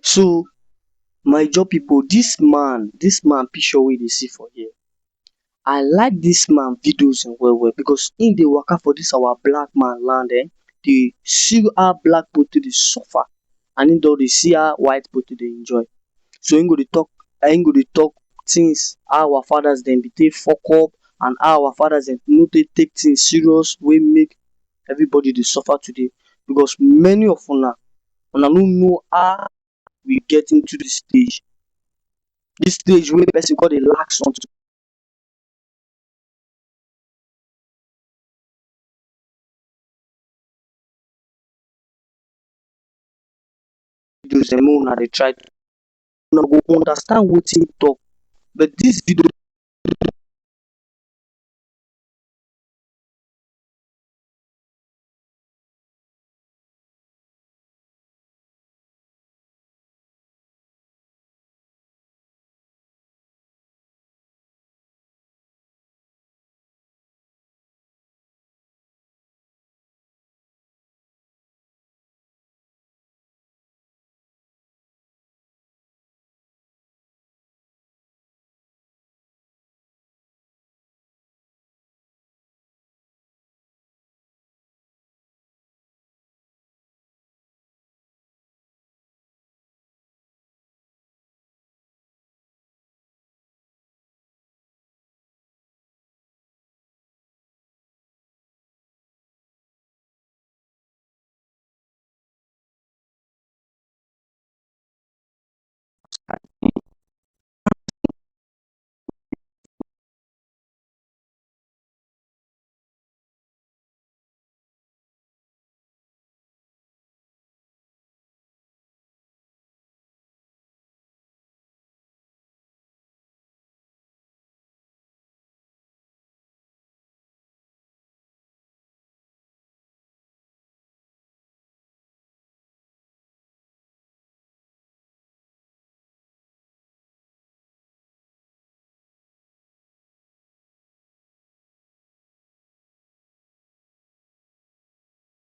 So my job pipu, dis man picture wey you dey see for here, I like dis man videos well well because im dey waka for dis our black man land dey see how black pipu take dey suffer and im don dey see how white pipu take dey enjoy. So im go dey talk things how our fathers dem be take fuck up and how our fathers dem no take things serious wey make everybody dey suffer today because many of una no know how we get into dis stage wey person come dey lack something. Videos dem make una dey try una go understand wetin im talk but dis video